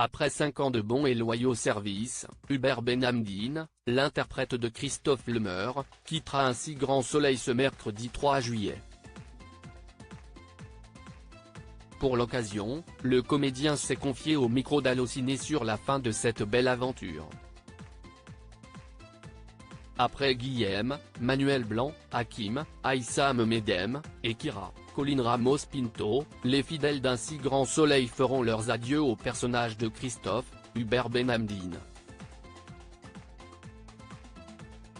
Après 5 ans de bons et loyaux services, Hubert Benhamdine, l'interprète de Christophe Lemeur, quittera ainsi Grand Soleil ce mercredi 3 juillet. Pour l'occasion, le comédien s'est confié au micro d'Allociné sur la fin de cette belle aventure. Après Guillaume, Manuel Blanc, Hakim, Aïssam Medem, et Kira, Colline Ramos Pinto, les fidèles d'un si grand soleil feront leurs adieux au personnage de Christophe, Hubert Benhamdine.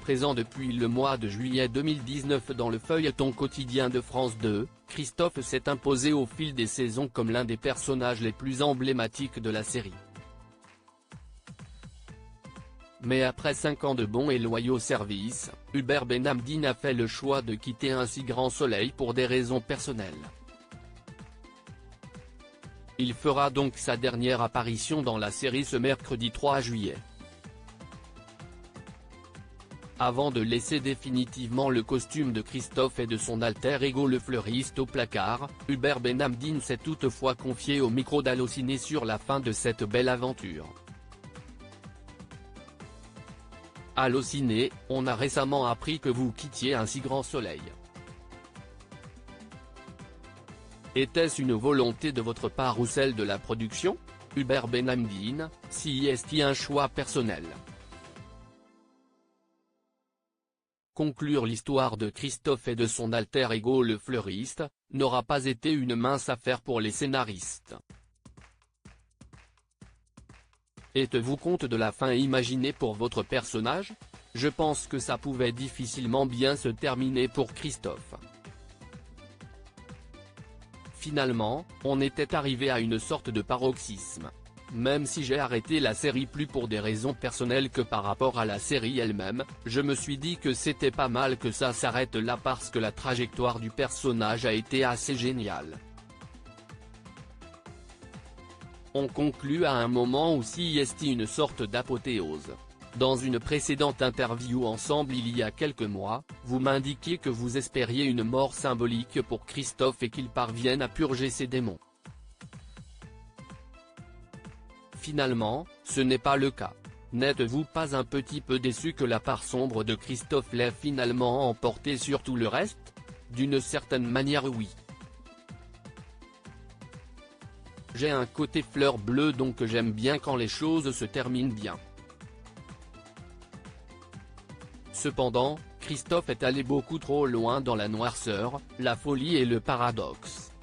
Présent depuis le mois de juillet 2019 dans le feuilleton quotidien de France 2, Christophe s'est imposé au fil des saisons comme l'un des personnages les plus emblématiques de la série. Mais après 5 ans de bons et loyaux services, Hubert Benhamdine a fait le choix de quitter un si grand soleil pour des raisons personnelles. Il fera donc sa dernière apparition dans la série ce mercredi 3 juillet. Avant de laisser définitivement le costume de Christophe et de son alter ego le fleuriste au placard, Hubert Benhamdine s'est toutefois confié au micro d'Allociné sur la fin de cette belle aventure. Allociné, on a récemment appris que vous quittiez un si grand soleil. Était-ce une volonté de votre part ou celle de la production? Hubert Benhamdine, si est-il un choix personnel? Conclure l'histoire de Christophe et de son alter ego le fleuriste, n'aura pas été une mince affaire pour les scénaristes. Êtes-vous compte de la fin imaginée pour votre personnage? Je pense que ça pouvait difficilement bien se terminer pour Christophe. Finalement, on était arrivé à une sorte de paroxysme. Même si j'ai arrêté la série plus pour des raisons personnelles que par rapport à la série elle-même, je me suis dit que c'était pas mal que ça s'arrête là parce que la trajectoire du personnage a été assez géniale. On conclut à un moment où est une sorte d'apothéose. Dans une précédente interview ensemble il y a quelques mois, vous m'indiquiez que vous espériez une mort symbolique pour Christophe et qu'il parvienne à purger ses démons. Finalement, ce n'est pas le cas. N'êtes-vous pas un petit peu déçu que la part sombre de Christophe l'ait finalement emporté sur tout le reste? D'une certaine manière oui. J'ai un côté fleur bleue donc j'aime bien quand les choses se terminent bien. Cependant, Christophe est allé beaucoup trop loin dans la noirceur, la folie et le paradoxe.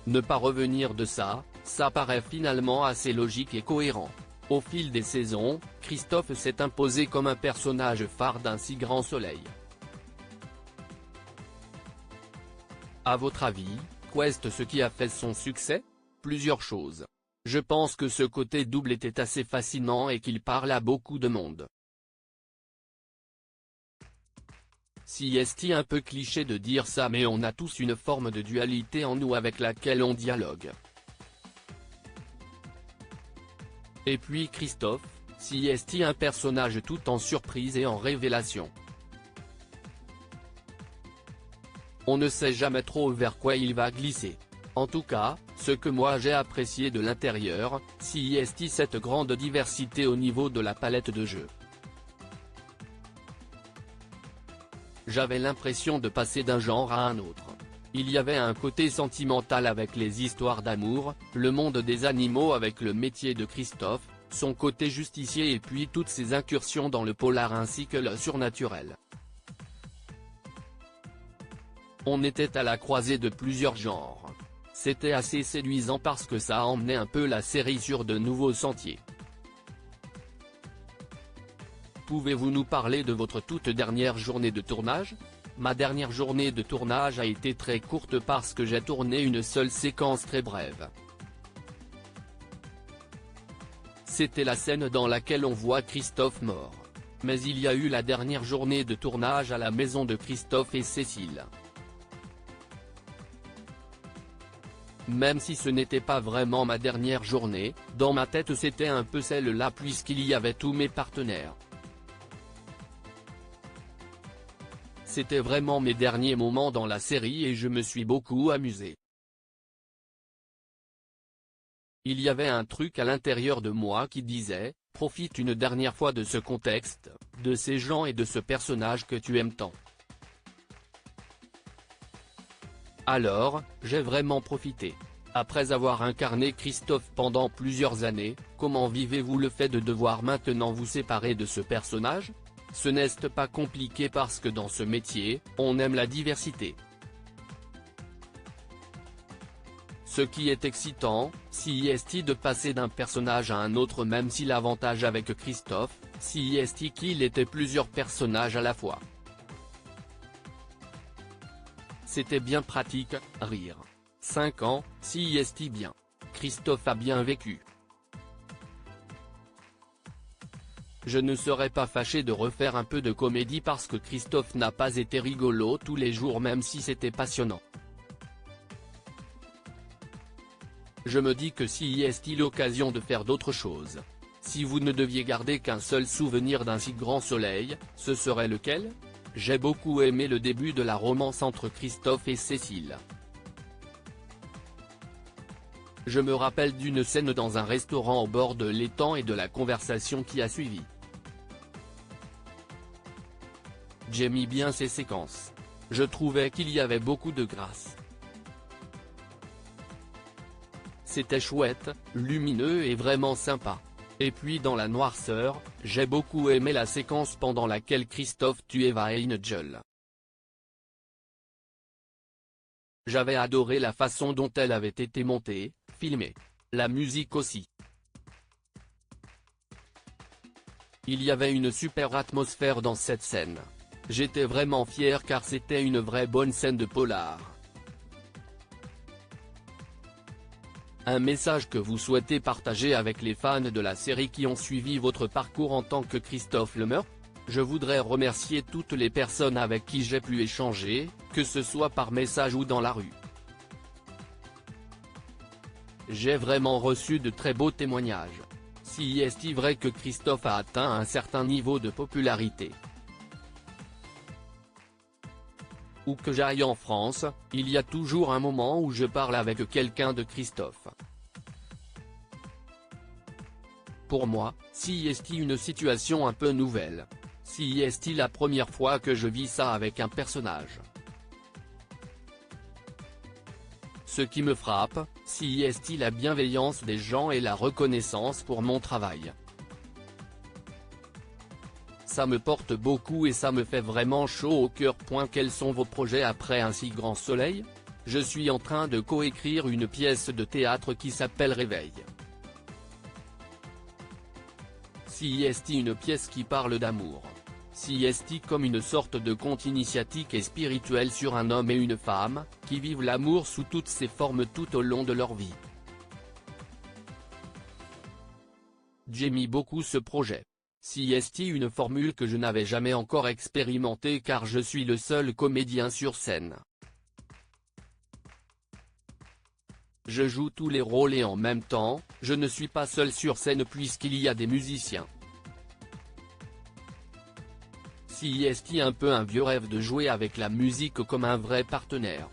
Ne pas revenir de ça, ça paraît finalement assez logique et cohérent. Au fil des saisons, Christophe s'est imposé comme un personnage phare d'un si grand soleil. À votre avis, qu'est-ce ce qui a fait son succès? Plusieurs choses. Je pense que ce côté double était assez fascinant et qu'il parle à beaucoup de monde. Si est un peu cliché de dire ça mais on a tous une forme de dualité en nous avec laquelle on dialogue. Et puis Christophe, si est un personnage tout en surprise et en révélation. On ne sait jamais trop vers quoi il va glisser. En tout cas, ce que moi j'ai apprécié de l'intérieur, si est cette grande diversité au niveau de la palette de jeux. J'avais l'impression de passer d'un genre à un autre. Il y avait un côté sentimental avec les histoires d'amour, le monde des animaux avec le métier de Christophe, son côté justicier et puis toutes ses incursions dans le polar ainsi que le surnaturel. On était à la croisée de plusieurs genres. C'était assez séduisant parce que ça emmenait un peu la série sur de nouveaux sentiers. Pouvez-vous nous parler de votre toute dernière journée de tournage? Ma dernière journée de tournage a été très courte parce que j'ai tourné une seule séquence très brève. C'était la scène dans laquelle on voit Christophe mort. Mais il y a eu la dernière journée de tournage à la maison de Christophe et Cécile. Même si ce n'était pas vraiment ma dernière journée, dans ma tête c'était un peu celle-là puisqu'il y avait tous mes partenaires. C'était vraiment mes derniers moments dans la série et je me suis beaucoup amusé. Il y avait un truc à l'intérieur de moi qui disait, profite une dernière fois de ce contexte, de ces gens et de ce personnage que tu aimes tant. Alors, j'ai vraiment profité. Après avoir incarné Christophe pendant plusieurs années, comment vivez-vous le fait de devoir maintenant vous séparer de ce personnage? Ce n'est pas compliqué parce que dans ce métier, on aime la diversité. Ce qui est excitant, c'est de passer d'un personnage à un autre même si l'avantage avec Christophe, c'est qu'il était plusieurs personnages à la fois. C'était bien pratique, rire. 5 ans, c'est bien. Christophe a bien vécu. Je ne serais pas fâché de refaire un peu de comédie parce que Christophe n'a pas été rigolo tous les jours même si c'était passionnant. Je me dis que si est l'occasion de faire d'autres choses. Si vous ne deviez garder qu'un seul souvenir d'un si grand soleil, ce serait lequel? J'ai beaucoup aimé le début de la romance entre Christophe et Cécile. Je me rappelle d'une scène dans un restaurant au bord de l'étang et de la conversation qui a suivi. J'aimais bien ces séquences. Je trouvais qu'il y avait beaucoup de grâce. C'était chouette, lumineux et vraiment sympa. Et puis dans la noirceur, j'ai beaucoup aimé la séquence pendant laquelle Christophe tue Eva et Angel. J'avais adoré la façon dont elle avait été montée, filmée. La musique aussi. Il y avait une super atmosphère dans cette scène. J'étais vraiment fier car c'était une vraie bonne scène de polar. Un message que vous souhaitez partager avec les fans de la série qui ont suivi votre parcours en tant que Christophe Lemeur? Je voudrais remercier toutes les personnes avec qui j'ai pu échanger, que ce soit par message ou dans la rue. J'ai vraiment reçu de très beaux témoignages. Si est-il vrai que Christophe a atteint un certain niveau de popularité? Où que j'aille en France, il y a toujours un moment où je parle avec quelqu'un de Christophe. Pour moi, si est-il une situation un peu nouvelle. Si est-il la première fois que je vis ça avec un personnage. Ce qui me frappe, si est-il la bienveillance des gens et la reconnaissance pour mon travail. Ça me porte beaucoup et ça me fait vraiment chaud au cœur. Quels sont vos projets après un si grand soleil? Je suis en train de coécrire une pièce de théâtre qui s'appelle Réveil. Si est une pièce qui parle d'amour. Si est comme une sorte de conte initiatique et spirituel sur un homme et une femme, qui vivent l'amour sous toutes ses formes tout au long de leur vie. J'aime beaucoup ce projet. Si est une formule que je n'avais jamais encore expérimentée car je suis le seul comédien sur scène. Je joue tous les rôles et en même temps, je ne suis pas seul sur scène puisqu'il y a des musiciens. Si est un peu un vieux rêve de jouer avec la musique comme un vrai partenaire.